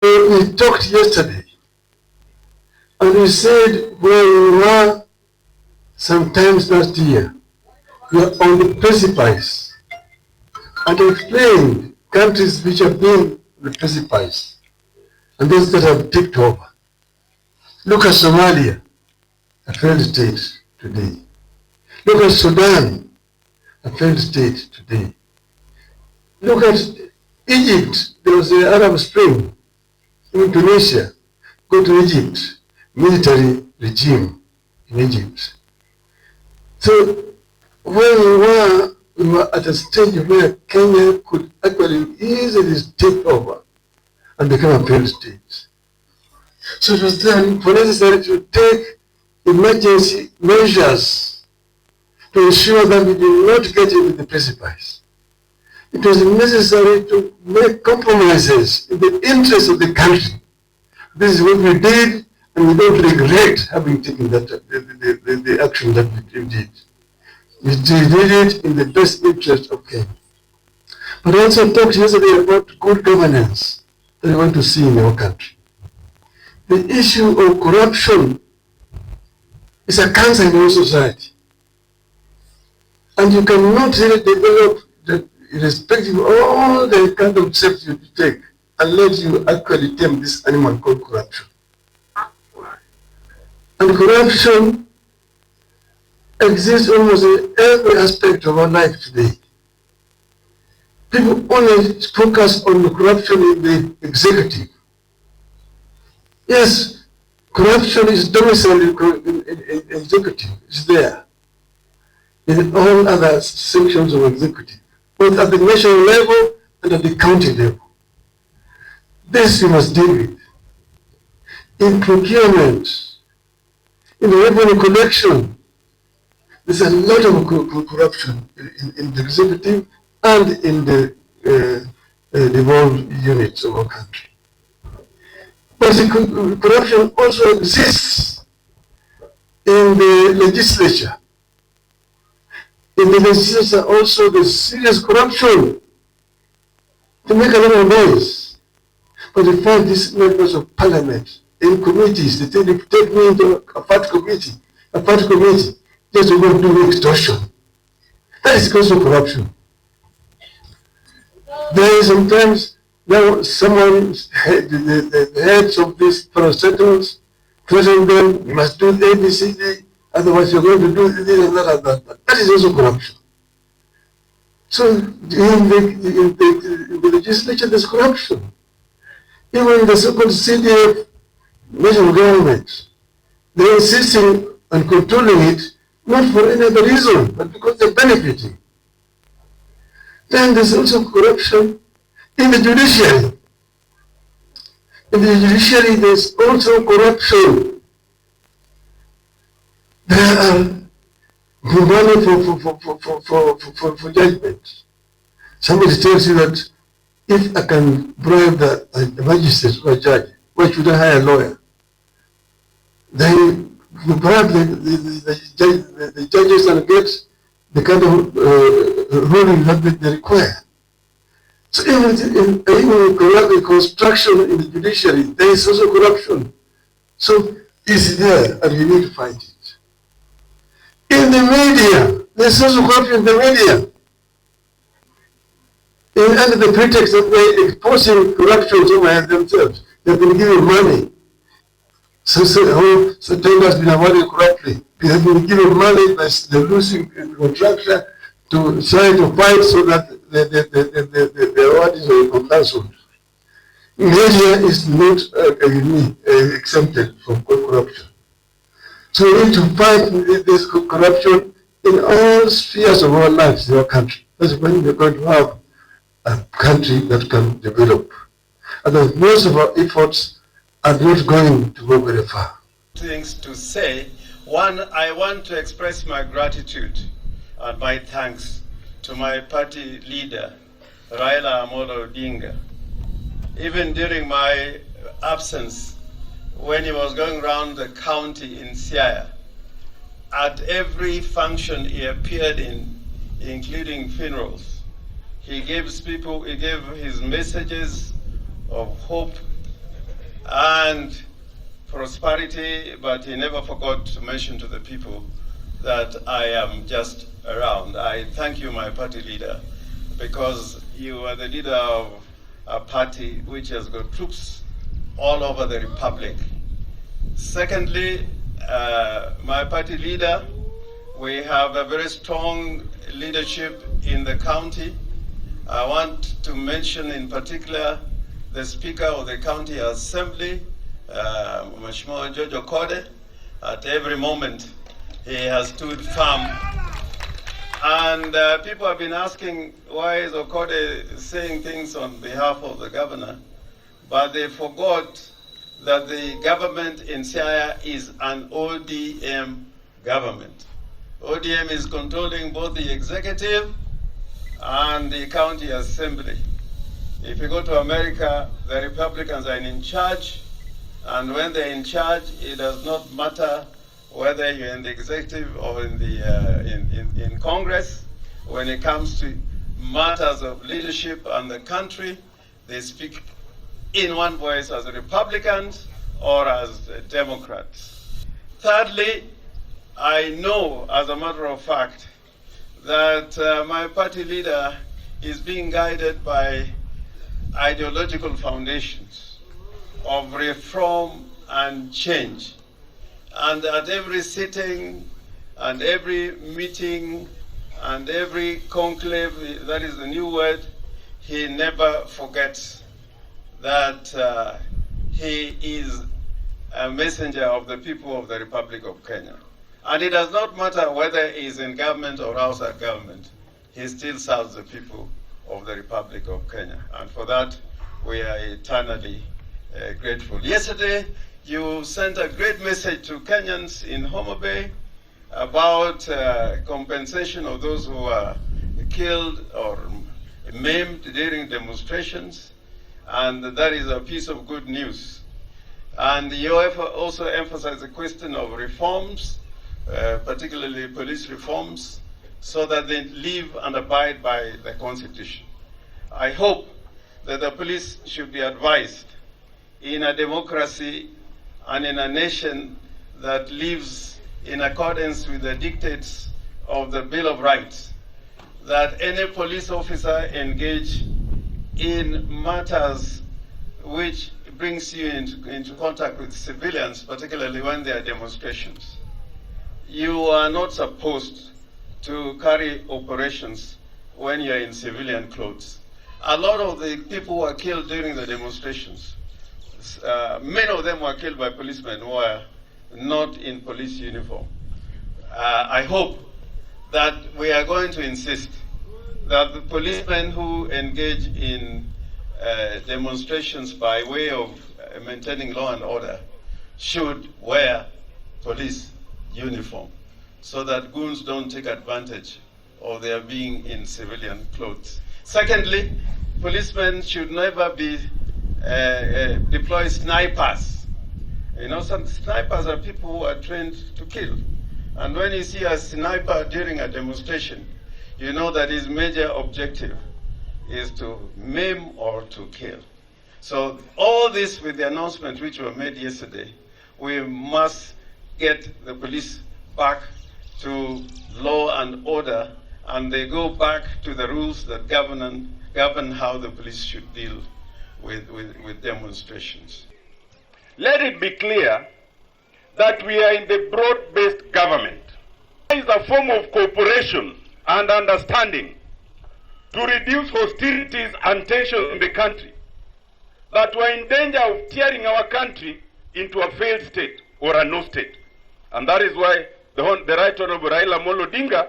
We talked yesterday, and we said where we were sometimes last year, we are on the precipice, and explained countries which have been on the precipice, and those that have tipped over. Look at Somalia, a failed state today. Look at Sudan, a failed state today. Look at Egypt, there was the Arab Spring. In Tunisia, go to Egypt, military regime in Egypt. So when we were at a stage where Kenya could actually easily take over and become a failed state. So it was then necessary to take emergency measures to ensure that we did not get into the precipice. It was necessary to make compromises in the interest of the country. This is what we did, and we don't regret having taken that the action that we did. We did it in the best interest of Kenya. But I also talked yesterday about good governance that we want to see in our country. The issue of corruption is a cancer in our society. And you cannot really develop that irrespective of all the kind of steps you take, unless you actually tame this animal called corruption. And corruption exists almost in every aspect of our life today. People only focus on the corruption in the executive. Yes, corruption is domiciled in executive, it's there. In all other sections of executive, both at the national level and at the county level. This you must deal with. In procurement, in the revenue collection, there's a lot of corruption in the executive and in the devolved units of our country. But the corruption also exists in the legislature. In the legislature also there's serious corruption to make a lot of noise. But in fact, these members of parliament in committees, they take me into a party committee, just to go do extortion. That is also corruption. There is sometimes someone, the heads of these parastatals, threaten them, you must do A, B, C, D, otherwise you're going to do this and that and that. That is also corruption. So in the legislature, there's corruption. Even the so-called CDF national government, they're insisting on controlling it, not for any other reason, but because they're benefiting. Then there's also corruption in the judiciary. In the judiciary, there's also corruption. There are money for judgment. Somebody tells you that if I can bribe the magistrate or a judge, why should I hire a lawyer? Then you bribe the judges and get the kind of ruling that they require. So even in construction in the judiciary, there is also corruption. So it's there, and we need to fight it. In the media, there's also corruption in the media. Under the pretext of they're exposing corruption somewhere themselves, they've been given money. So September has been awarded corruptly. They have been given money by the losing contractor to try to fight so that the award is cancelled. Media is not exempted from corruption. So we need to fight this corruption in all spheres of our lives in our country. That's when we're going to have a country that can develop. And most of our efforts are not going to go very far. Things to say. One, I want to express my gratitude and my thanks to my party leader, Raila Odinga. Even during my absence, when he was going around the county in Siaya, at every function he appeared in, including funerals, he gave his messages of hope and prosperity, but he never forgot to mention to the people that I am just around. I thank you, my party leader, because you are the leader of a party which has got troops all over the republic. Secondly, my party leader, we have a very strong leadership in the county. I want to mention in particular the Speaker of the County Assembly, Mheshimiwa George Okode. At every moment, he has stood firm. And people have been asking, why is Okode saying things on behalf of the governor? But they forgot that the government in Siaya is an ODM government. ODM is controlling both the executive and the county assembly. If you go to America, the Republicans are in charge, and when they're in charge, it does not matter whether you're in the executive or in the in Congress. When it comes to matters of leadership and the country, they speak in one voice as Republicans or as Democrats. Thirdly, I know, as a matter of fact, that my party leader is being guided by ideological foundations of reform and change. And at every sitting and every meeting and every conclave, that is the new word, he never forgets that he is a messenger of the people of the Republic of Kenya. And it does not matter whether he is in government or outside government, he still serves the people of the Republic of Kenya. And for that, we are eternally grateful. Yesterday, you sent a great message to Kenyans in Homa Bay about compensation of those who were killed or maimed during demonstrations, and that is a piece of good news. And you also emphasized the question of reforms, particularly police reforms, so that they live and abide by the Constitution. I hope that the police should be advised in a democracy and in a nation that lives in accordance with the dictates of the Bill of Rights, that any police officer engaged in matters which brings you into contact with civilians, particularly when there are demonstrations, you are not supposed to carry operations when you're in civilian clothes. A lot of the people who were killed during the demonstrations, many of them were killed by policemen who were not in police uniform. I hope that we are going to insist that the policemen who engage in demonstrations by way of maintaining law and order should wear police uniform so that goons don't take advantage of their being in civilian clothes. Secondly, policemen should never be deploy snipers. You know, some snipers are people who are trained to kill. And when you see a sniper during a demonstration, you know that his major objective is to maim or to kill. So all this with the announcement which were made yesterday, we must get the police back to law and order, and they go back to the rules that govern how the police should deal with demonstrations. Let it be clear that we are in the broad-based government. It is a form of cooperation and understanding to reduce hostilities and tensions in the country that were in danger of tearing our country into a failed state or a no state. And that is why the Right Honorable Raila Odinga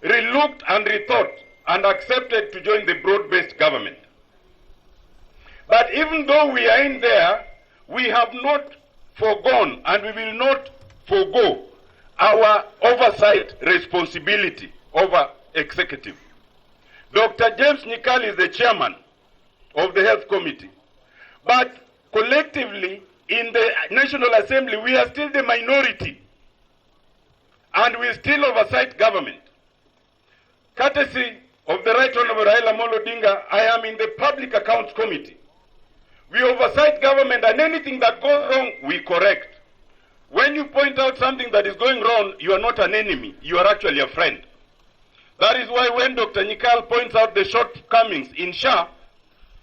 relooked and rethought and accepted to join the broad-based government. But even though we are in there, we have not forgone and we will not forgo our oversight responsibility over executive. Dr. James Nyikali is the chairman of the Health Committee. But collectively, in the National Assembly, we are still the minority. And we still oversight government. Courtesy of the Right Honorable Raila Odinga, I am in the Public Accounts Committee, We oversight government, and anything that goes wrong, we correct. When you point out something that is going wrong, you are not an enemy. You are actually a friend. That is why when Dr. Nikal points out the shortcomings in SHA,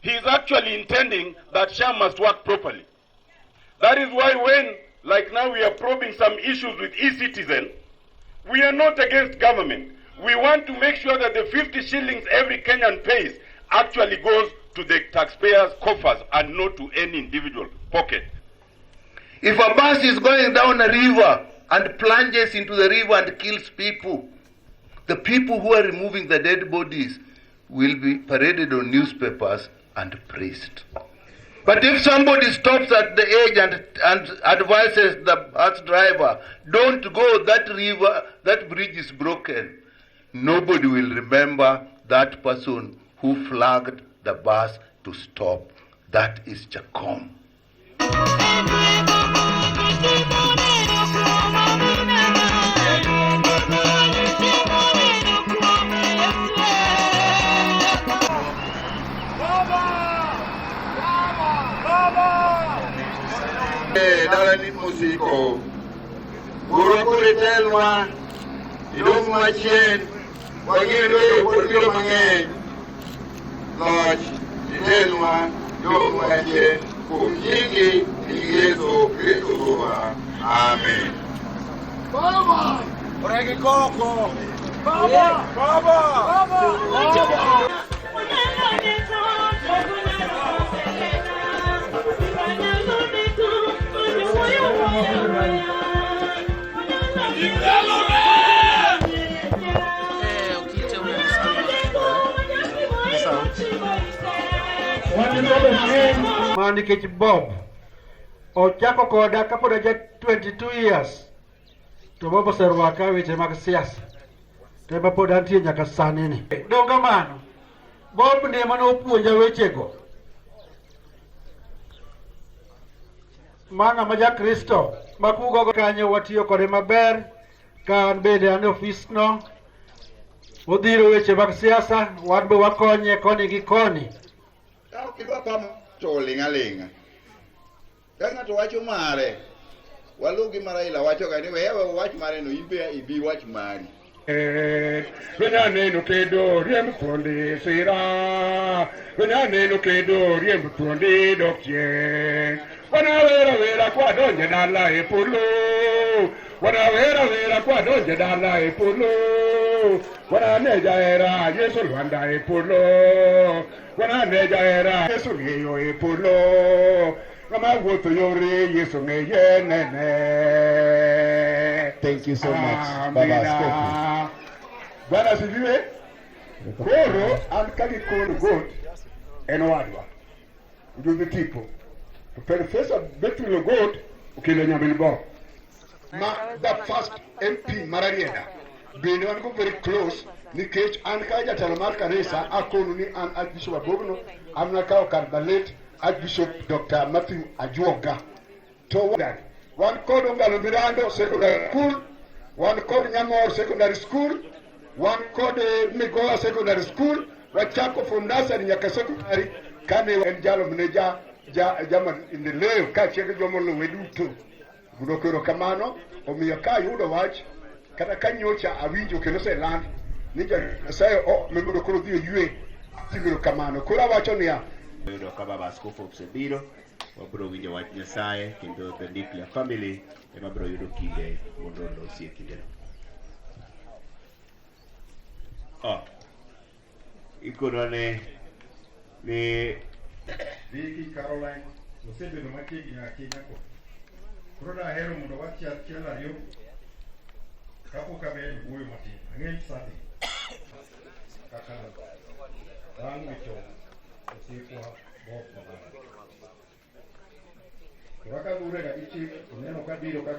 he is actually intending that SHA must work properly. That is why when, like now, we are probing some issues with e-citizen, we are not against government. We want to make sure that the 50 shillings every Kenyan pays actually goes to the taxpayers' coffers and not to any individual pocket. If a bus is going down a river and plunges into the river and kills people, the people who are removing the dead bodies will be paraded on newspapers and praised. But if somebody stops at the edge and advises the bus driver, don't go, that river, that bridge is broken, nobody will remember that person who flagged the bus to stop. That is Chacom. Dalani musiko Gurukuri telwa Idom machen Wagiri Purkiro Mange Lodge Telwa Dom machen Kumjingi Yesu Kristo. Amen. Baba! Oregi Koko! Baba! Baba! Baba! Nikech Bob ochako koda kapod aja 22 years to Bob oserwaka weche mag siasa to ema pod antie nyaka sani ni. Donga mano Bob ndiye mane opuonja wechego. Mana ma jakristo makugogo kanyo watiyo kode maber ka an bende an ofis no odhiro weche mag siasa wan be wakonye koni gi koni. Kidwa pamo to linga. Ka ng'ato wacho mare, walugi ma Raila wacho ga ni wewe wach mare no ibi wach mari. Wena neno kedo riemb thuondi sira, wena neno kedo riemb thuondi dok chien. Wana wera kwa donje dala e polo, wana wera kwa donje dala e polo, wana neja era Yesu lwanda e polo, wana neja era Yesu ngeyo e polo, ngama wuotho yore Yesu ngeye nene. Thank you so much, Baba Askofu. Bwana sifiwe. Koro an kagi koro got en wadwa. Ndugu tipo. Professor Bethuel Got okelo Nyambilbo. The first MP Mararieda. Bende wan go very close nikech an ka jatelo mar kanisa akonu ni an Archbishop Abogno amna ka okar balet Archbishop Dr. Matthew Ajuoga. To wan kod Ongalo Mirando Secondary School, wan kod Nyamor Secondary School, wan kod Migoa Secondary School, wachako from nursery nyaka secondary kane en jalo mneja jaman in the leo ka chege jomolo weduto. Gudokero kamano omiyo ka yudo wach kata kanyocha awinjo kendo se land ni sai memodo koro dio yue tigiro kamano kura wacho niya yudo ka Baba Askofu osebiro wabro winjo wach Nyasaye kendo the nuclear family ema bro yudo kinde mondo losie kinde ikonane ni Vicky Caroline osebedo machiegni ahinya ko koro dahero mondo wachiel ariyo kapok abedo wuoyo matin ang'eny sani kaka bang' wicho osiepwa Bob Mabana koro ka lure ga gi chik to neno ka biro ka